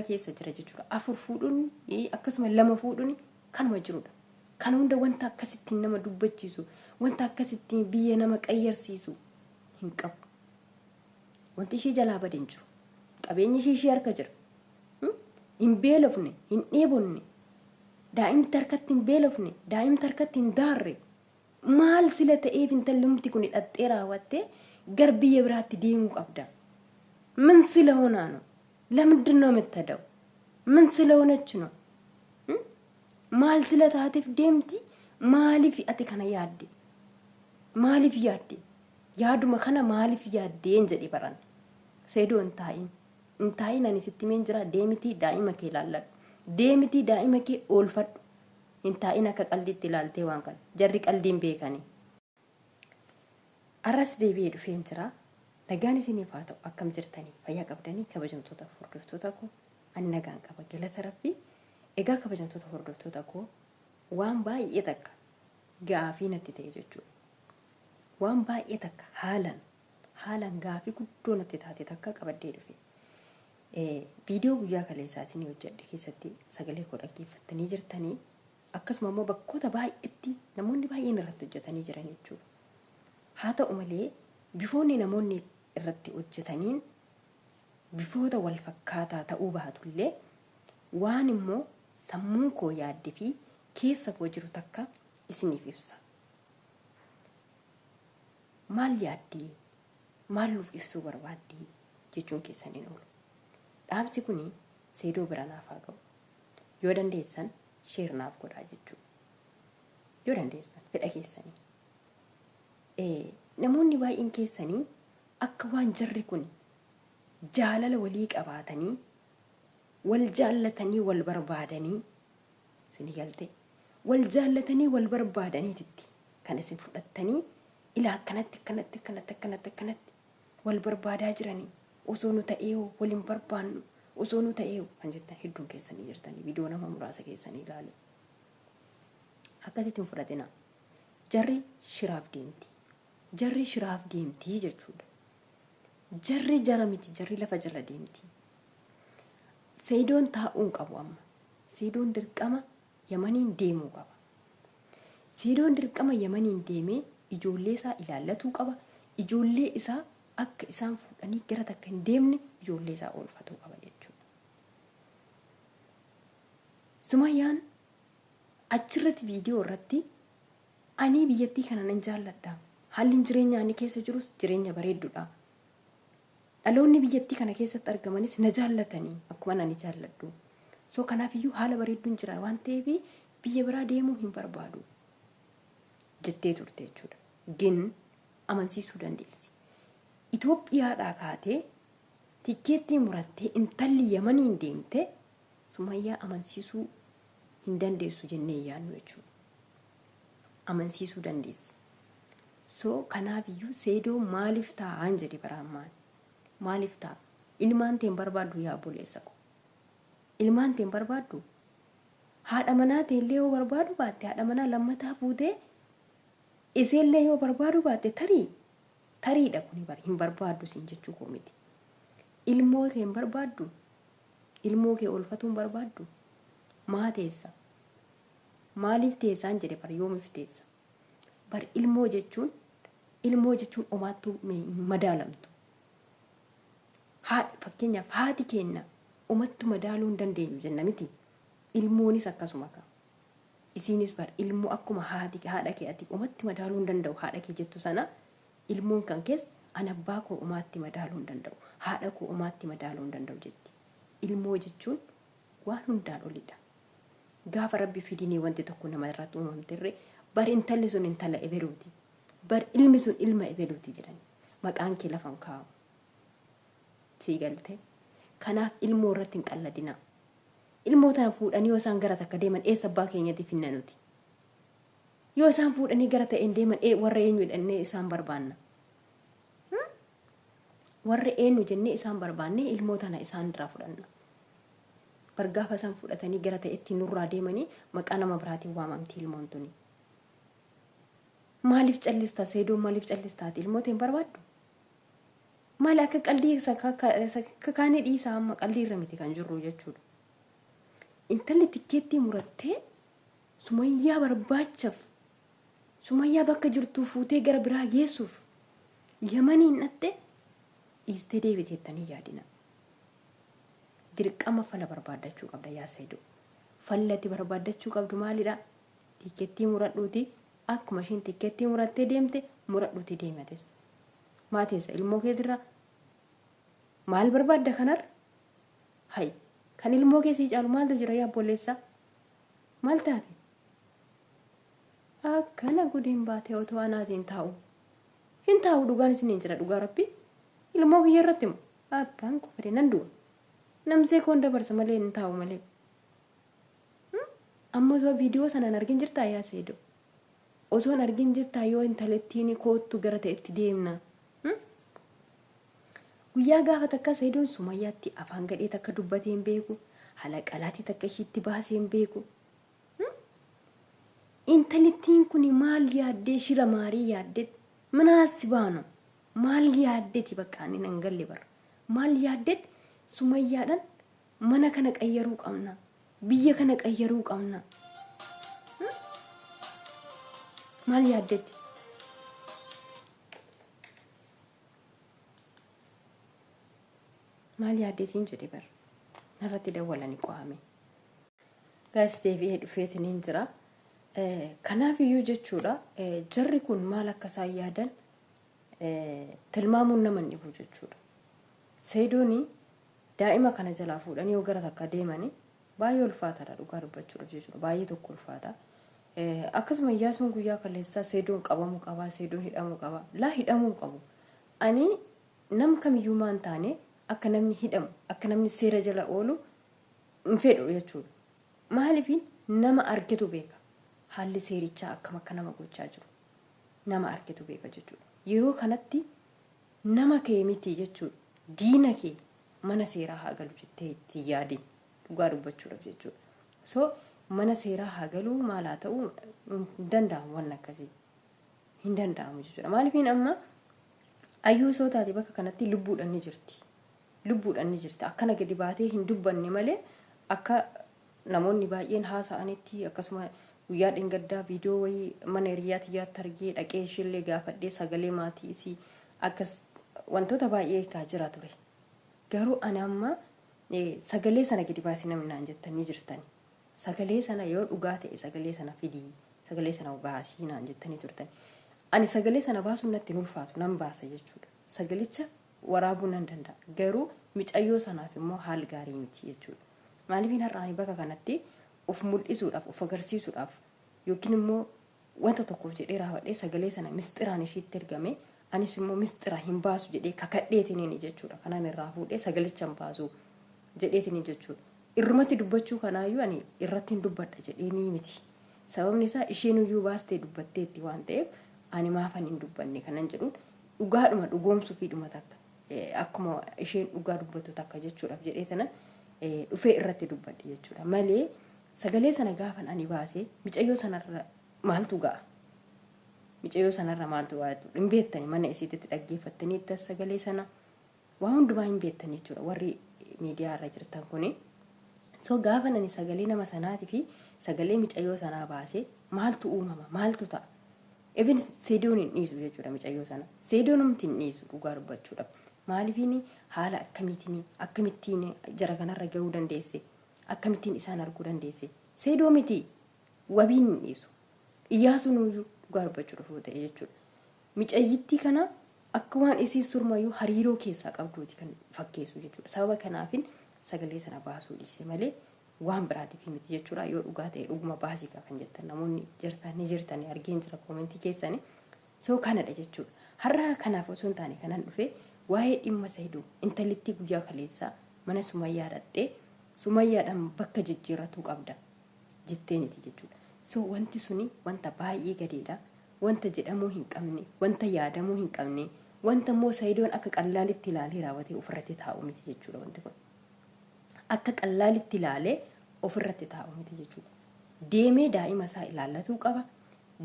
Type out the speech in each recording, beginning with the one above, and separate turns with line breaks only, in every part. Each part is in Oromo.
keessa jira jechuudha. Afur fuudhuun akkasuma lama fuudhuun kanuma jirudha. Kan hunda wanta akkasittiin nama dubbachiisu, wanta akkasittiin biyya nama qayyarsiisu hin qabu. Wanti ishee jalaa badeen jiru. Qabeenyi ishee harka jira. Hin beelofne, hin dheebonne. Daa'imti harkatti hin beelofne, daa'imti harkatti hin daarre. Maal sila ta'eef intalli mukti kun hidhattee raawwattee gar biyya biraatti deemuu qabda. Min sila honaano? ለምንድን ነው የምትሄደው? ምን ስለሆነች ነው? ማል ስለታተፍ ደምቲ ማሊፍ አቲ ከነ ያዲ ማሊፍ ያዲ ያዱ መከነ ማሊፍ ያዲ እንጀዲ በራን ሰይዶ እንታይን አኒ ስትሜን ጅራ ደምቲ ዳኢመ ከላለ ደምቲ ዳኢመ ከ ኦልፈድ እንታይና ከቀልዲት ይላልቴ ዋንካል ጀሪ ቀልዲን ቤከኒ አራስ ዴቢ ዱፌን ጅራ Nagaan isinii haa ta'u akkam jirtanii fayyaa qabdanii kabajamtoota hordoftoota koo ani nagaan qaba galata rabbii. Egaa kabajamtoota hordoftoota koo waan baay'ee takka gaafii natti ta'e jechuudha. Waan baay'ee takka haalan gaafii guddoo natti taate takka qabaddee dhufe. Viidiyoo guyyaa kaleessaa isinii hojjedhe keessatti sagalee koo dhaggeeffattanii jirtanii akkasuma immoo bakkoota baay'eetti namoonni baay'een irratti hojjetanii jiran jechuudha. Haa ta'u malee bifoonni namoonni irratti hojjetaniin bifoota wal fakkaataa ta'uu baatullee waan immoo sammuun koo yaadde fi keessa koo jiru takka isiniif ibsa. Maal yaaddee maal nuuf ibsuu barbaaddee jechuun keessaniin oolu. Dhaamsi kun seedoo bira naaf haa ga'u. Yoo dandeessan sheer naaf godhaa jechuudha. Yoo dandeessan fedha keessanii. Namoonni baay'een keessanii akka waan jarri kun jaalala walii qabaatanii wal jaallatanii wal barbaadanii isin galte wal jaallatanii wal barbaadaniitti kan isin fudhattanii ilaa kanatti wal barbaadaa jiranii osoo nu ta'ee waliin barbaannu osoo nu ta'ee kan jettan hedduun keessanii jirtanii viidiyoo nama muraasa keessanii ilaale akkasitti fudhatina jarri shiraaf deemti. Jarri shiraaf deemti jechuudha. Jarri jara miti jarri lafa jala deemti. Seedoon taa'uun qabu amma. Seedoon dirqama Yamaniin deemuu qaba. Seedoon dirqama Yamaniin deemee ijoollee isaa ilaallatuu qaba. Ijoollee isaa akka isaan fuudhanii gara takka hin deemne ijoollee isaa oolfatuu qaba jechuudha. Sumayyaan achirratti viidiyoo irratti ani biyyattii kana nan jaalladha. Haalli jireenya ani keessa jirus jireenya bareedduudha. Dhaloonni biyyattii kana keessatti argamanis na jaallatanii akkuma ani jaalladhu. So kanaaf iyyuu haala bareedduun jira waan ta'eef biyya biraa deemuu hin barbaadu. Jettee turte jechuudha. Gin amansiisuu dandeessi. Itoophiyaadhaa kaatee tikeettii murattee intalli Yamaniin deemte Sumayyaa amansiisuu hin dandeessu jennee yaadnu jechuudha. Amansiisuu dandeessi. So kanaaf iyyuu seedoo maaliif taa'an jedhi baraamaan maaliif ta'a ilmaan teen barbaaddu yaa boleessa ko ilmaan teen barbaaddu haadha manaa teellee yoo barbaadu baatte haadha manaa lammataa fuutee iseellee yoo barbaadu baatte tariidha kuni hin barbaaddu siin jechuu koo miti. Ilmoo teen barbaaddu ilmoo kee oolfatuun barbaaddu maa teessa maaliif teessaan jedhe bar yoomiif teessa. Bar ilmoo jechuun omaattuu madaalamtu. Fakkeenyaaf haati keenya omattu madaaluu hin dandeenyu jenna miti. Ilmoonis akkasuma ka. Isinis bar ilmoo akkuma haadha kee ati omatti madaaluu hin danda'u haadha kee jettu sana ilmoon kan keessa an abbaa koo omaatti madaaluu hin danda'u haadha koo omaatti madaaluu hin danda'u jetti. Ilmoo jechuun waan hundaan olidha. Gaafa rabbi fidinii wanti tokko nama irratti uumamterre bar intalli sun intala ebeluuti. Bar ilmi sun ilma ebeluuti jedhani. Maqaan kee lafan kaa'u. Sii galte. Kanaaf ilmoo irratti hin qalladina. Ilmoo tana fuudhanii yoo isaan gara takka deeman eessa abbaa keenyatti finna nuti. Yoo isaan fuudhanii gara ta'een deeman warra eenyu jedhannee isaan barbaanna. Warra eenyu jennee isaan barbaanne ilmoo tana isaan irraa fudhanna. Bar gaafa isaan fudhatanii gara ta'etti nurraa deemanii maqaa nama biraatiin waamamti ilmoon tuni. Maaliif callistaa seedoon maaliif callistaati ilmoo teen barbaaddu? maal akka qaldii kaanii dhiisaa amma qaldii irra miti kan jirru jechuudha. Intalli tikkeettii murattee Sumayyaa barbaachaaf Sumayyaa bakka jirtuu fuutee gara biraa geessuuf Yamaniin dhatte dhiistee deebiteettanii yaadina. Dirqama fala barbaadachuu qabda yaa Saayidoo. Fallati barbaadachuu qabdu maalidha? Tikkeettii muradhuuti akkuma ishiin tikkeettii murattee deemte muradhuuti deemates. Maateessa ilmoo keetirraa maal barbaadda kanar? Hay kan ilmoo keessii caalu maaltu jira yaa bolleessa? Maal taate? Akkana gudiin baatee otoo anaatiin taa'u. Hin taa'u dhugaan isiniin jira dhugaa rabbi. Ilmoo kiyya irratti moo abbaan kufate nan du'a. Namsee koon dabarsa malee hin taa'u malee. Amma osoo viidiyoo sanaan argin jirtaa yaa Saayidoo. Osoon argin jirtaa yoo intalettiin koottu gara ta'etti deemna. Guyyaa gaafa takka Saayidoon Sumayyaatti afaan gadhee takka dubbatee hin beeku. Haala qalaatii takka ishiitti baasee hin beeku. Intalittiin kun maal yaaddee shira maarii yaaddeet manaasi baanu maal yaaddeeti bakka ani nan galle bara maal yaaddeet Sumayyaadhaan mana kana qayyaruu qabna biyya kana qayyaruu qabna maal yaaddeeti maal yaaddeetiin jedhe bara narratti dawwalanii qo'ame gaas deebi'ee dhufeetiniin jira. Kanaaf iyyuu jechuudha jarri kun maal akka isaan yaadan tilmaamuun nama dhibu jechuudha. Saayidoon daa'ima kana jalaa fuudhanii yoo gara takka deemanii baay'ee ulfaataadha dhugaa dubbachuudhaaf jechuudha. Baay'ee tokko ulfaata. Akkasuma Iyyaasuun guyyaa kaleessaa Saayidoon qabamuu qaba, Saayidoon hidhamuu qaba. Laa hidhamuu qabu. Ani nam kamiyyuu maan taane akka namni hidhamu, akka namni seera jala oolu hin fedhu jechuudha. Maaliif nama argitu beeka. Haalli seerichaa akkam akka nama gochaa jiru nama argitu beeka jechuudha. Yeroo kanatti nama kee miti jechuudha. Diina kee mana seeraa haa galu jettee itti yaadin dhugaa dubbachuudhaaf jechuudha. So mana seeraa haa galuu maal haa ta'uu hin danda'amu waan akkasii hin danda'amu jechuudha. Maaliif amma ayyuu soo taate bakka kanatti lubbuudhaan ni jirti. Lubbuudhaan ni jirti. Akkana gadi baatee hin dubbanne malee akka namoonni baay'een haasa'anitti akkasuma guyyaa dhingaddaa viidiyoo wayii mana hiriyaatti yaatti argee dhaqee ishillee gaafadhee sagalee maatii isii akkas wantoota baay'ee kaa jira ture. Garuu ani amma sagalee sana gadi baasii namni naan jettanii jirtani. Sagalee sana yoo dhugaa ta'e sagalee sana fidii sagalee sana baasii naan jettanii turtani. Ani sagalee sana baasuun natti hin ulfaatu nan baasa jechuudha. Sagalicha waraabuu nan danda'a. Garuu micayyoo sanaaf immoo haal gaarii miti jechuudha. Maaliif har'aani bakka kanatti of mul'isuudhaaf of agarsiisuudhaaf yookiin immoo wanta tokkoof jedhee raawwadhee sagalee sana misxiraan ishiitti ergame anis immoo misxira hin baasu jedhee kakadheetiniin jechuudha. Kanaan irraa fuudhee sagalicha hin baasu jedheetiniin jechuudha. Irrumatti dubbachuu kanaayyuu ani irratti hin dubbadha jedheenii miti. Sababni isaa isheen iyyuu baastee dubbatteetti waan ta'eef ani maafan hin dubbanne kanan jedhuun dhugaadhuma dhugoomsuu fi dhuma takka akkuma isheen dhugaa dubbattu takka jechuudhaaf jedhee sana dhufee irratti dubbadhe jechuudha. Malee sagalee sana gaafan ani baasee micayyoo sanarra maaltu ga'a? Micayyoo sanarra maaltu ga'a? Hin beektani mana isiitti dhaggeeffattanii sagalee sana waa hundumaa hin beektani jechuudha warri miidiyaa irra jirtan kuni. So gaafan ani sagalee nama sanaatii fi sagalee micayyoo sanaa baasee maaltu uumama? Maaltu ta'a? Even Saayidoon hin dhiisu jechuudha micayyoo sana. Saayidoon humti hin dhiisu dhugaa dubbachuudhaaf. Maaliifini haala akkamittiin jara kanarra gahuu dandeesse? Akkamittiin isaan arguu dandeesse? Saayidoo miti wabiin hin dhiisu. Iyyaasuun iyyuu dhugaa dubbachuudhaaf yoo ta'e jechuudha. Micayyittii kana akka waan isii surmayyuu hariiroo keessaa qabduuti kan fakkeessu jechuudha. Sababa kanaafin sagalee sana baasuu dhiise malee waan biraatiif miti jechuudha. Yoo dhugaa ta'e dhuguma baasikaa kan jettan namoonni jirtanii argeen jira koomentii keessanii. So kanadha jechuudha. Har'a kanaaf osoo hin taane kanan dhufe waa'ee dhimma Saayidoo intalittii guyyaa kaleessaa mana Sumayyaa dhattee Sumayyaadhaan bakka jijjiirratuu qabda jetteeniiti jechuudha. So wanti suni wanta baay'ee gadeedha. Wanta jedhamuu hin qabne, wanta yaadamuu hin qabne, wanta immoo Saayidoon akka qallaalitti ilaalee raawwatee ofirratti taa'u miti jechuudha wanti kun. Akka qallaalitti ilaalee ofirratti taa'u miti jechuudha. Deemee daa'ima isaa ilaallatuu qaba.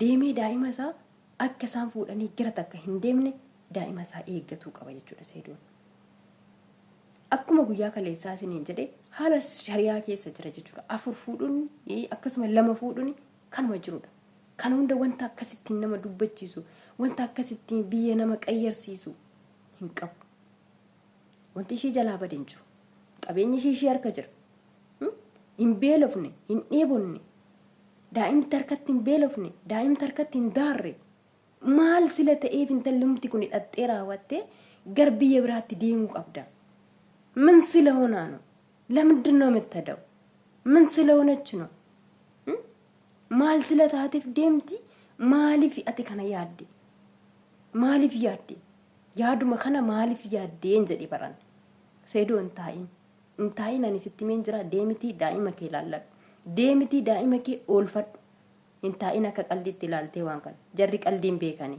Deemee daa'ima isaa akka isaan fuudhanii gara takka hin deemne daa'ima isaa eeggatuu qaba jechuudha seedoon. Akkuma guyyaa kaleessaa isiniin jedhee haala shariyaa keessa jira jechuudha. 4 fuudhuun akkasuma 2 fuudhuun kanuma jirudha. Kan hunda wanta akkasittiin nama dubbachiisu, wanta akkasittiin biyya nama qayyarsiisu hin qabu. Wanti ishee jalaa badeen jiru. Qabeenyi ishee harka jira. Hin beelofne, hin dheebonne. Daa'imti harkatti hin beelofne, daa'imti harkatti hin daarre. Maal sila ta'eef intalli mukti kun hidhattee raawwattee gar biyya biraatti deemuu qabda. ምን ስለሆነ ነው? ለምንድን ነው የምትሄደው? ምን ስለሆነች ነው? ማል ስለታተፍ ደምቲ ማሊፍ አቲ ከነ ያዲ ማሊፍ ያዲ ያዱማ ከነ ማሊፍ ያዲ እንጀዲ በራን ሰይዶ እንታይን አኒ ስትሜን ጅራ ደምቲ ዳኢማ ከላላ ደምቲ ዳኢማ ከ ኦልፈድ እንታይና ከቀልዲት ላልቴ ዋንከን ጀሪ ቀልዲን ቤከኒ